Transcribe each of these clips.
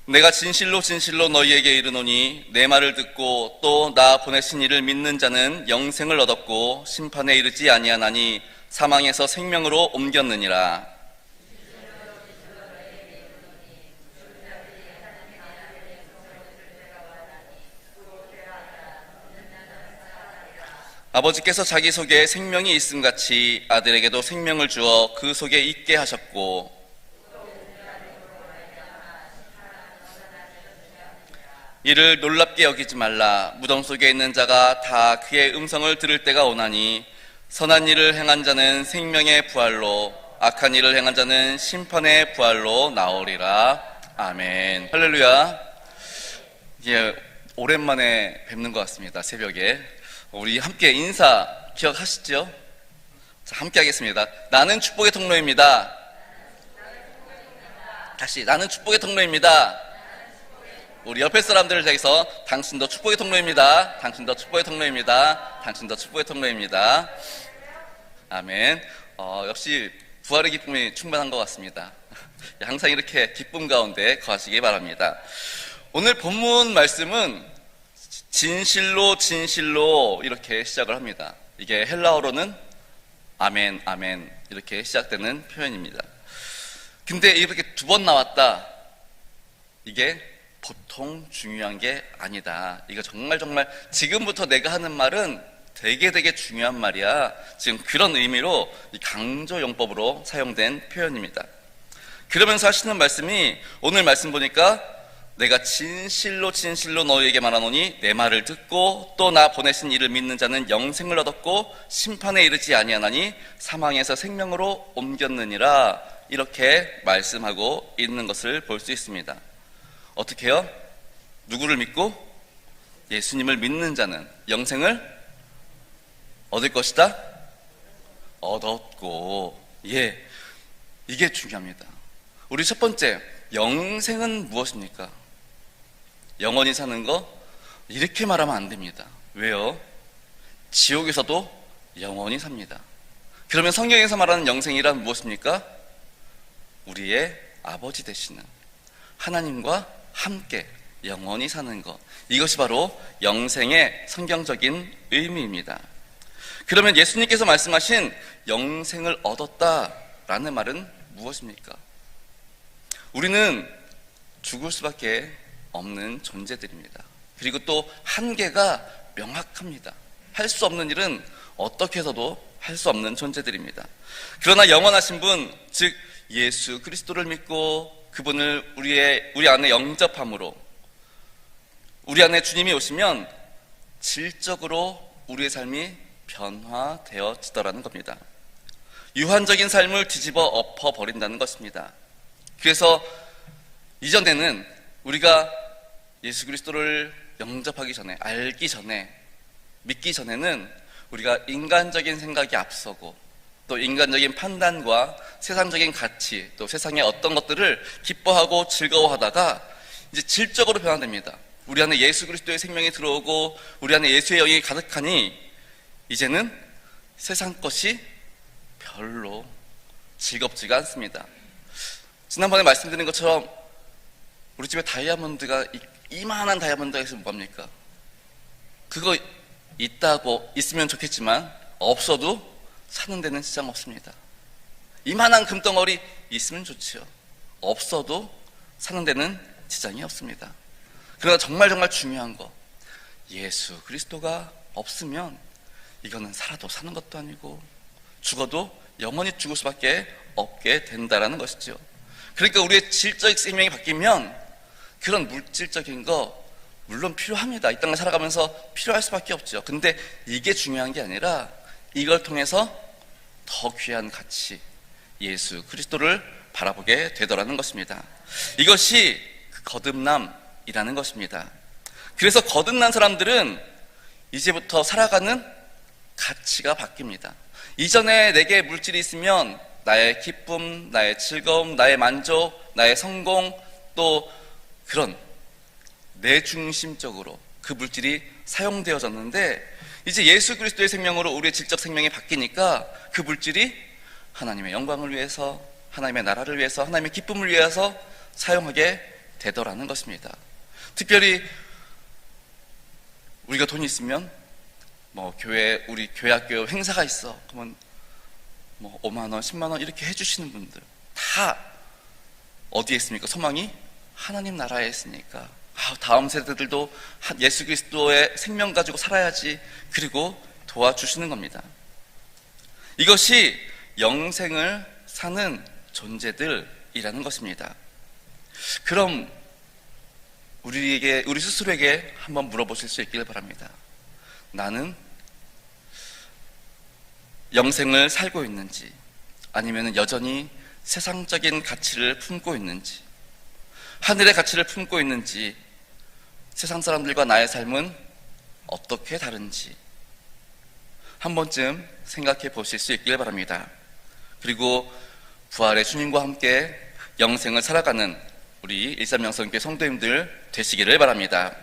내가 진실로 진실로 너희에게 이르노니 내 말을 듣고 또 나 보내신 이를 믿는 자는 영생을 얻었고 심판에 이르지 아니하나니 사망에서 생명으로 옮겼느니라. 아버지께서 자기 속에 생명이 있음같이 아들에게도 생명을 주어 그 속에 있게 하셨고 이를 놀랍게 여기지 말라. 무덤 속에 있는 자가 다 그의 음성을 들을 때가 오나니 선한 일을 행한 자는 생명의 부활로 악한 일을 행한 자는 심판의 부활로 나오리라. 아멘. 할렐루야. 예, 오랜만에 뵙는 것 같습니다. 새벽에 우리 함께 인사 기억하시죠? 자, 함께 하겠습니다. 나는 축복의 통로입니다. 다시, 나는 축복의 통로입니다. 우리 옆에 사람들을 향해서 당신도 축복의 통로입니다. 당신도 축복의 통로입니다. 당신도 축복의 통로입니다. 아멘. 역시 부활의 기쁨이 충만한 것 같습니다. 항상 이렇게 기쁨 가운데 거하시기 바랍니다. 오늘 본문 말씀은 진실로 진실로 이렇게 시작을 합니다. 이게 헬라어로는 아멘 아멘 이렇게 시작되는 표현입니다. 근데 이렇게 두 번 나왔다. 이게 보통 중요한 게 아니다. 이거 정말 지금부터 내가 하는 말은 되게 중요한 말이야. 지금 그런 의미로 강조 용법으로 사용된 표현입니다. 그러면서 하시는 말씀이 오늘 말씀 보니까 내가 진실로 진실로 너희에게 말하노니 내 말을 듣고 또 나 보내신 이를 믿는 자는 영생을 얻었고 심판에 이르지 아니하나니 사망에서 생명으로 옮겼느니라. 이렇게 말씀하고 있는 것을 볼 수 있습니다. 어떻게 해요? 누구를 믿고? 예수님을 믿는 자는 영생을 얻을 것이다? 얻었고, 예, 이게 중요합니다. 우리 첫 번째, 영생은 무엇입니까? 영원히 사는 거? 이렇게 말하면 안 됩니다. 왜요? 지옥에서도 영원히 삽니다. 그러면 성경에서 말하는 영생이란 무엇입니까? 우리의 아버지 되시는 하나님과 함께 영원히 사는 것, 이것이 바로 영생의 성경적인 의미입니다. 그러면 예수님께서 말씀하신 영생을 얻었다라는 말은 무엇입니까? 우리는 죽을 수밖에 없는 존재들입니다. 그리고 또 한계가 명확합니다. 할 수 없는 일은 어떻게 해서도 할 수 없는 존재들입니다. 그러나 영원하신 분, 즉 예수 그리스도를 믿고 그분을 우리 안에 영접함으로 우리 안에 주님이 오시면 질적으로 우리의 삶이 변화되어지더라는 겁니다. 유한적인 삶을 뒤집어 엎어버린다는 것입니다. 그래서 이전에는 우리가 예수 그리스도를 영접하기 전에, 알기 전에, 믿기 전에는 우리가 인간적인 생각이 앞서고 또 인간적인 판단과 세상적인 가치, 또 세상의 어떤 것들을 기뻐하고 즐거워하다가 이제 질적으로 변화됩니다. 우리 안에 예수 그리스도의 생명이 들어오고 우리 안에 예수의 영이 가득하니 이제는 세상 것이 별로 즐겁지가 않습니다. 지난번에 말씀드린 것처럼 우리 집에 다이아몬드가, 이만한 다이아몬드가 있으면 뭡니까? 그거 있으면 좋겠지만 없어도 사는 데는 지장 없습니다. 이만한 금덩어리 있으면 좋지요. 없어도 사는 데는 지장이 없습니다. 그러나 정말 중요한 거, 예수 그리스도가 없으면 이거는 살아도 사는 것도 아니고 죽어도 영원히 죽을 수밖에 없게 된다라는 것이죠. 그러니까 우리의 질적 생명이 바뀌면 그런 물질적인 거 물론 필요합니다. 이 땅을 살아가면서 필요할 수밖에 없죠. 근데 이게 중요한 게 아니라 이걸 통해서 더 귀한 가치, 예수 그리스도를 바라보게 되더라는 것입니다. 이것이 거듭남이라는 것입니다. 그래서 거듭난 사람들은 이제부터 살아가는 가치가 바뀝니다. 이전에 내게 물질이 있으면 나의 기쁨, 나의 즐거움, 나의 만족, 나의 성공, 또 그런 내 중심적으로 그 물질이 사용되어졌는데 이제 예수 그리스도의 생명으로 우리의 질적 생명이 바뀌니까 그 물질이 하나님의 영광을 위해서, 하나님의 나라를 위해서, 하나님의 기쁨을 위해서 사용하게 되더라는 것입니다. 특별히 우리가 돈이 있으면 우리 교회학교 행사가 있어. 그러면 5만 원, 10만 원 이렇게 해주시는 분들 다 어디에 있습니까? 소망이 하나님 나라에 있으니까 다음 세대들도 예수 그리스도의 생명 가지고 살아야지. 그리고 도와주시는 겁니다. 이것이 영생을 사는 존재들이라는 것입니다. 그럼 우리 스스로에게 한번 물어보실 수 있기를 바랍니다. 나는 영생을 살고 있는지, 아니면 여전히 세상적인 가치를 품고 있는지, 하늘의 가치를 품고 있는지, 세상 사람들과 나의 삶은 어떻게 다른지 한 번쯤 생각해 보실 수 있기를 바랍니다. 그리고 부활의 주님과 함께 영생을 살아가는 우리 13영성교회 성도님들 되시기를 바랍니다.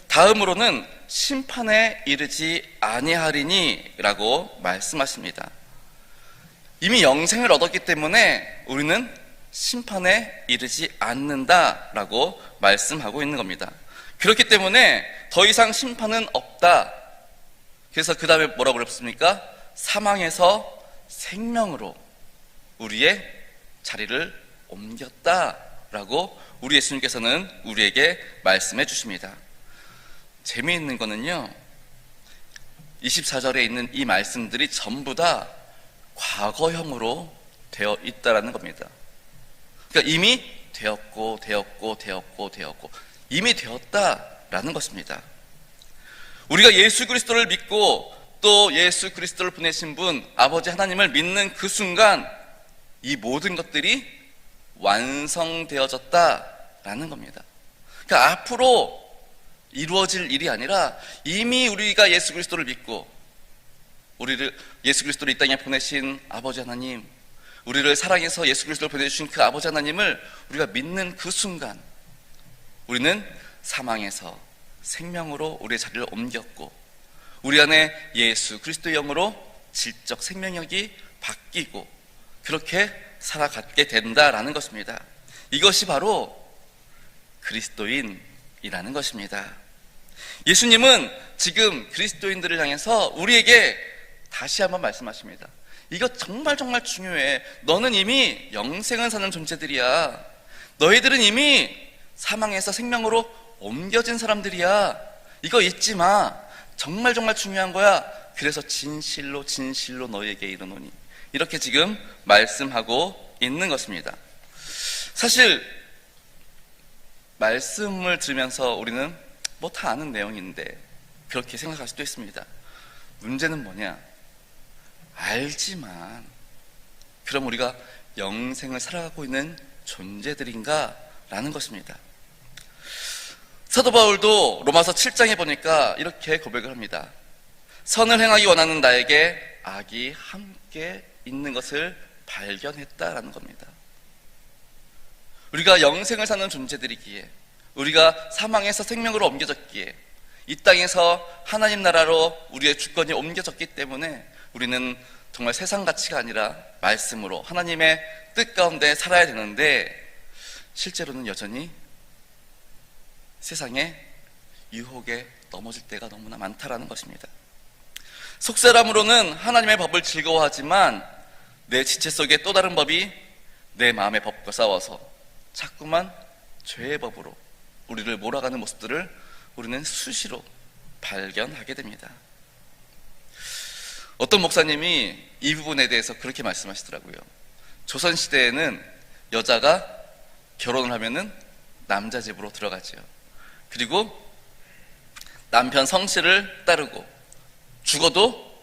다음으로는 심판에 이르지 아니하리니 라고 말씀하십니다. 이미 영생을 얻었기 때문에 우리는 심판에 이르지 않는다라고 말씀하고 있는 겁니다. 그렇기 때문에 더 이상 심판은 없다. 그래서 그 다음에 뭐라고 그랬습니까? 사망에서 생명으로 우리의 자리를 옮겼다라고 우리 예수님께서는 우리에게 말씀해 주십니다. 재미있는 거는요, 24절에 있는 이 말씀들이 전부 다 과거형으로 되어 있다라는 겁니다. 그러니까 이미 되었고 이미 되었다라는 것입니다. 우리가 예수 그리스도를 믿고 또 예수 그리스도를 보내신 분 아버지 하나님을 믿는 그 순간 이 모든 것들이 완성되어졌다라는 겁니다. 그러니까 앞으로 이루어질 일이 아니라 이미 우리가 예수 그리스도를 믿고 우리를 예수 그리스도를 이 땅에 보내신 아버지 하나님, 우리를 사랑해서 예수 그리스도를 보내주신 그 아버지 하나님을 우리가 믿는 그 순간 우리는 사망에서 생명으로 우리의 자리를 옮겼고 우리 안에 예수 그리스도의 영으로 질적 생명력이 바뀌고 그렇게 살아가게 된다라는 것입니다. 이것이 바로 그리스도인이라는 것입니다. 예수님은 지금 그리스도인들을 향해서 우리에게 다시 한번 말씀하십니다. 이거 정말 중요해. 너는 이미 영생을 사는 존재들이야. 너희들은 이미 사망에서 생명으로 옮겨진 사람들이야. 이거 잊지 마. 정말 중요한 거야. 그래서 진실로 너희에게 이르노니, 이렇게 지금 말씀하고 있는 것입니다. 사실 말씀을 들으면서 우리는 다 아는 내용인데 그렇게 생각할 수도 있습니다. 문제는 뭐냐? 알지만 그럼 우리가 영생을 살아가고 있는 존재들인가? 라는 것입니다. 사도 바울도 로마서 7장에 보니까 이렇게 고백을 합니다. 선을 행하기 원하는 나에게 악이 함께 있는 것을 발견했다라는 겁니다. 우리가 영생을 사는 존재들이기에, 우리가 사망에서 생명으로 옮겨졌기에, 이 땅에서 하나님 나라로 우리의 주권이 옮겨졌기 때문에 우리는 정말 세상 가치가 아니라 말씀으로 하나님의 뜻 가운데 살아야 되는데, 실제로는 여전히 세상의 유혹에 넘어질 때가 너무나 많다라는 것입니다. 속사람으로는 하나님의 법을 즐거워하지만 내 지체 속에 또 다른 법이 내 마음의 법과 싸워서 자꾸만 죄의 법으로 우리를 몰아가는 모습들을 우리는 수시로 발견하게 됩니다. 어떤 목사님이 이 부분에 대해서 그렇게 말씀하시더라고요. 조선시대에는 여자가 결혼을 하면은 남자 집으로 들어가죠. 그리고 남편 성씨를 따르고 죽어도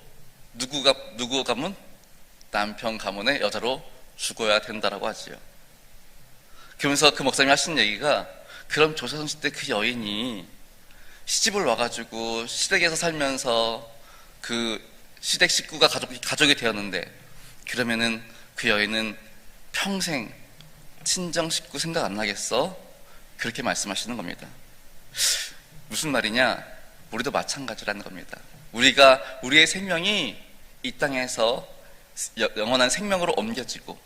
누구 가문? 남편 가문의 여자로 죽어야 된다라고 하지요. 그러면서 그 목사님이 하신 얘기가, 그럼 조선시대 그 여인이 시집을 와가지고 시댁에서 살면서 그 시댁 식구가 가족이 되었는데, 그러면은 그 여인은 평생 친정 식구 생각 안 나겠어? 그렇게 말씀하시는 겁니다. 무슨 말이냐? 우리도 마찬가지라는 겁니다. 우리가 우리의 생명이 이 땅에서 영원한 생명으로 옮겨지고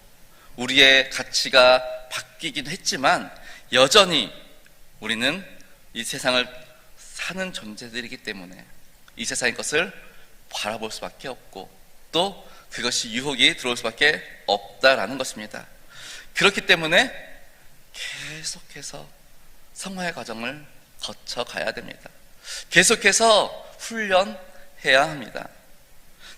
우리의 가치가 바뀌기도 했지만 여전히 우리는 이 세상을 사는 존재들이기 때문에 이 세상의 것을 바라볼 수밖에 없고 또 그것이 유혹이 들어올 수밖에 없다라는 것입니다. 그렇기 때문에 계속해서 성화의 과정을 거쳐가야 됩니다. 계속해서 훈련해야 합니다.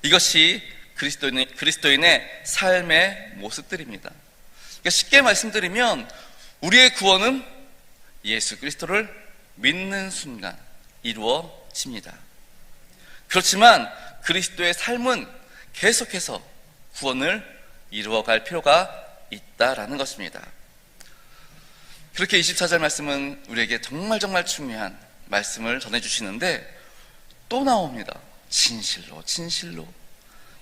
이것이 그리스도인의 삶의 모습들입니다. 그러니까 쉽게 말씀드리면 우리의 구원은 예수 그리스도를 믿는 순간 이루어집니다. 그렇지만 그리스도의 삶은 계속해서 구원을 이루어갈 필요가 있다라는 것입니다. 그렇게 24절 말씀은 우리에게 정말 중요한 말씀을 전해주시는데 또 나옵니다. 진실로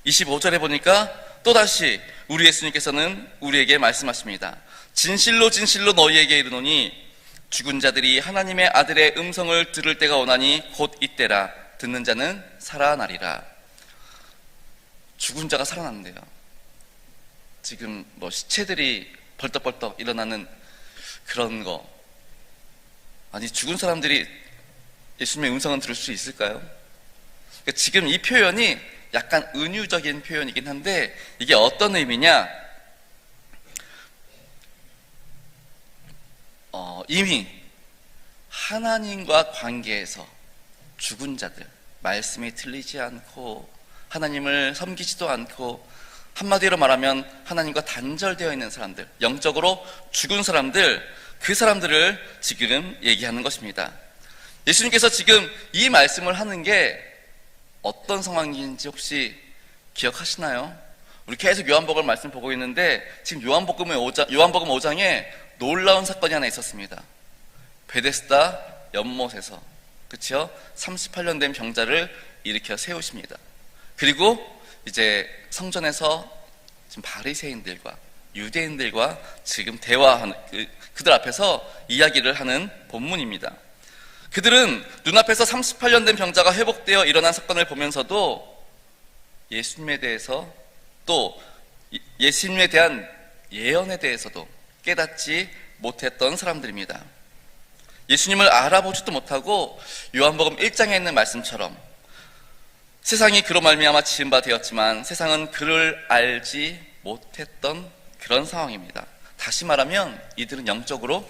25절에 보니까 또다시 우리 예수님께서는 우리에게 말씀하십니다. 진실로 너희에게 이르노니 죽은 자들이 하나님의 아들의 음성을 들을 때가 오나니 곧 이때라. 듣는 자는 살아나리라. 죽은 자가 살아난대요. 지금 시체들이 벌떡벌떡 일어나는 그런 거, 아니 죽은 사람들이 예수님의 음성은 들을 수 있을까요? 그러니까 지금 이 표현이 약간 은유적인 표현이긴 한데 이게 어떤 의미냐? 이미 하나님과 관계에서 죽은 자들, 말씀이 틀리지 않고 하나님을 섬기지도 않고 한마디로 말하면 하나님과 단절되어 있는 사람들, 영적으로 죽은 사람들, 그 사람들을 지금 얘기하는 것입니다. 예수님께서 지금 이 말씀을 하는 게 어떤 상황인지 혹시 기억하시나요? 우리 계속 요한복음 말씀 보고 있는데 지금 요한복음 5장에 놀라운 사건이 하나 있었습니다. 베데스다 연못에서, 그렇죠? 38년 된 병자를 일으켜 세우십니다. 그리고 이제 성전에서 지금 바리새인들과 유대인들과 지금 대화하는 그들 앞에서 이야기를 하는 본문입니다. 그들은 눈앞에서 38년 된 병자가 회복되어 일어난 사건을 보면서도 예수님에 대해서 또 예수님에 대한 예언에 대해서도 깨닫지 못했던 사람들입니다. 예수님을 알아보지도 못하고 요한복음 1장에 있는 말씀처럼 세상이 그로 말미암아 지은 바 되었지만 세상은 그를 알지 못했던 그런 상황입니다. 다시 말하면 이들은 영적으로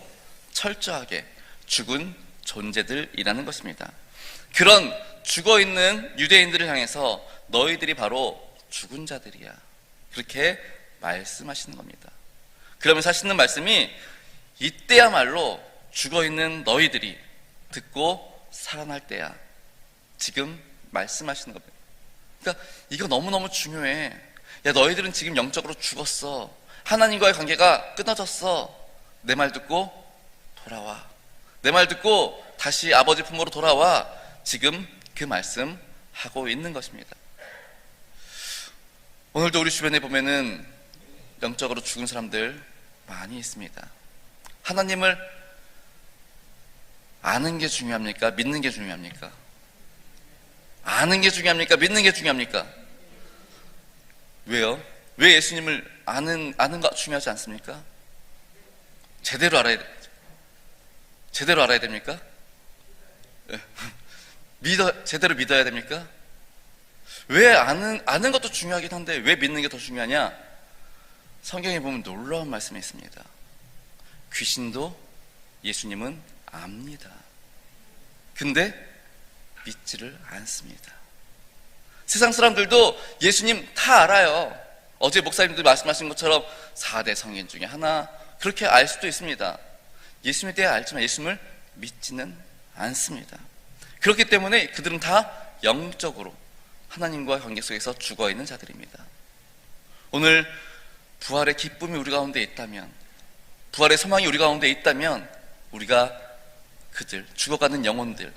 철저하게 죽은 존재들이라는 것입니다. 그런 죽어있는 유대인들을 향해서 너희들이 바로 죽은 자들이야, 그렇게 말씀하시는 겁니다. 그러면서 하시는 말씀이 이때야말로 죽어있는 너희들이 듣고 살아날 때야, 지금 말씀하시는 겁니다. 그러니까 이거 너무너무 중요해. 야, 너희들은 지금 영적으로 죽었어. 하나님과의 관계가 끊어졌어. 내 말 듣고 돌아와. 내 말 듣고 다시 아버지 품으로 돌아와. 지금 그 말씀 하고 있는 것입니다. 오늘도 우리 주변에 보면은 영적으로 죽은 사람들 많이 있습니다. 하나님을 아는 게 중요합니까? 믿는 게 중요합니까? 아는 게 중요합니까? 믿는 게 중요합니까? 왜요? 왜 예수님을 아는 거 중요하지 않습니까? 제대로 알아야 됩니까? 제대로 믿어야 됩니까? 왜 아는 것도 중요하긴 한데 왜 믿는 게 더 중요하냐? 성경에 보면 놀라운 말씀이 있습니다. 귀신도 예수님은 압니다. 근데 믿지를 않습니다. 세상 사람들도 예수님 다 알아요. 어제 목사님들 말씀하신 것처럼 4대 성인 중에 하나, 그렇게 알 수도 있습니다. 예수님에 대해 알지만 예수님을 믿지는 않습니다. 그렇기 때문에 그들은 다 영적으로 하나님과의 관계 속에서 죽어있는 자들입니다. 오늘 부활의 기쁨이 우리 가운데 있다면, 부활의 소망이 우리 가운데 있다면 우리가 그들, 죽어가는 영혼들,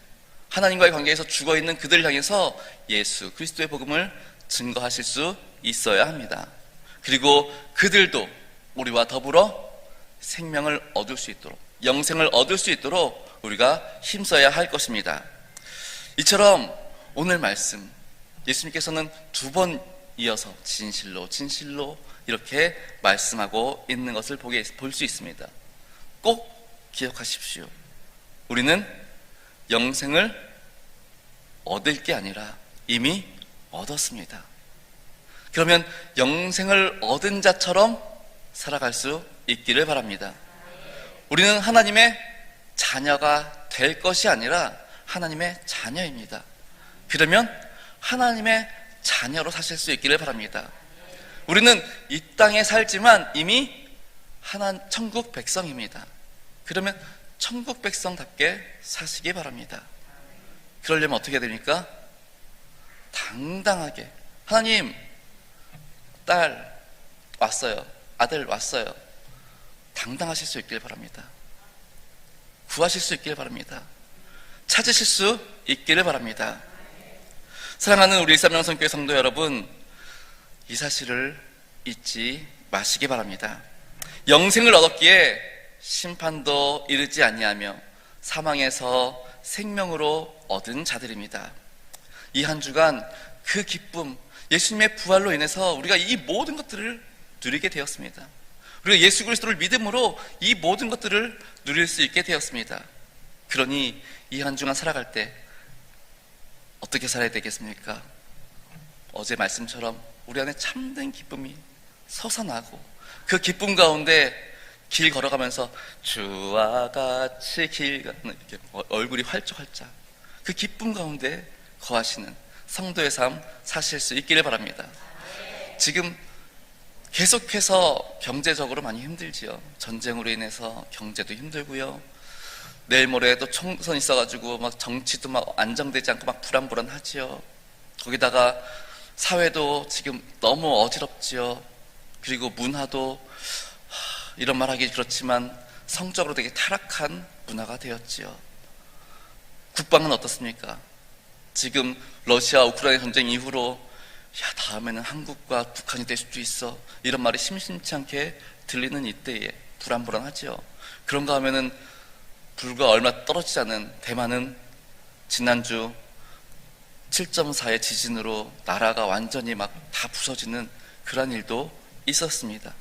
하나님과의 관계에서 죽어있는 그들을 향해서 예수 그리스도의 복음을 증거하실 수 있어야 합니다. 그리고 그들도 우리와 더불어 생명을 얻을 수 있도록, 영생을 얻을 수 있도록 우리가 힘써야 할 것입니다. 이처럼 오늘 말씀, 예수님께서는 2번 이어서 진실로 이렇게 말씀하고 있는 것을 볼 수 있습니다. 꼭 기억하십시오. 우리는 영생을 얻을 게 아니라 이미 얻었습니다. 그러면 영생을 얻은 자처럼 살아갈 수 있기를 바랍니다. 우리는 하나님의 자녀가 될 것이 아니라 하나님의 자녀입니다. 그러면 하나님의 자녀로 사실 수 있기를 바랍니다. 우리는 이 땅에 살지만 이미 천국 백성입니다. 그러면 천국 백성답게 사시기 바랍니다. 그러려면 어떻게 해야 됩니까? 당당하게 하나님, 딸 왔어요, 아들 왔어요, 당당하실 수 있길 바랍니다. 구하실 수 있길 바랍니다. 찾으실 수 있기를 바랍니다. 사랑하는 우리 일삼영성교회 성도 여러분, 이 사실을 잊지 마시기 바랍니다. 영생을 얻었기에 심판도 이르지 아니하며 사망에서 생명으로 얻은 자들입니다. 이 한 주간 그 기쁨, 예수님의 부활로 인해서 우리가 이 모든 것들을 누리게 되었습니다. 우리가 예수 그리스도를 믿음으로 이 모든 것들을 누릴 수 있게 되었습니다. 그러니 이 한 주간 살아갈 때 어떻게 살아야 되겠습니까? 어제 말씀처럼 우리 안에 참된 기쁨이 솟아나고 그 기쁨 가운데 길 걸어가면서 주와 같이 길 가는 이렇게 얼굴이 활짝활짝 그 기쁨 가운데 거하시는 성도의 삶 사실 수 있기를 바랍니다. 지금 계속해서 경제적으로 많이 힘들지요. 전쟁으로 인해서 경제도 힘들고요. 내일 모레 또 총선 있어가지고 막 정치도 막 안정되지 않고 막 불안불안하지요. 거기다가 사회도 지금 너무 어지럽지요. 그리고 문화도 이런 말 하기 그렇지만 성적으로 되게 타락한 문화가 되었지요. 국방은 어떻습니까? 지금 러시아 우크라이나 전쟁 이후로 다음에는 한국과 북한이 될 수도 있어, 이런 말이 심심치 않게 들리는 이때에 불안불안하지요. 그런가 하면은 불과 얼마 떨어지지 않은 대만은 지난주 7.4의 지진으로 나라가 완전히 막 다 부서지는 그런 일도 있었습니다.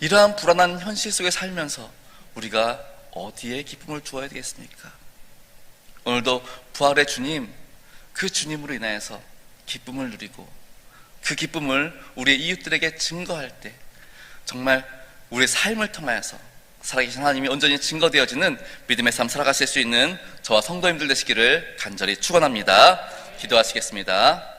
이러한 불안한 현실 속에 살면서 우리가 어디에 기쁨을 두어야 되겠습니까? 오늘도 부활의 주님, 그 주님으로 인하여서 기쁨을 누리고 그 기쁨을 우리의 이웃들에게 증거할 때 정말 우리의 삶을 통하여서 살아계신 하나님이 온전히 증거되어지는 믿음의 삶 살아가실 수 있는 저와 성도님들 되시기를 간절히 축원합니다. 기도하시겠습니다.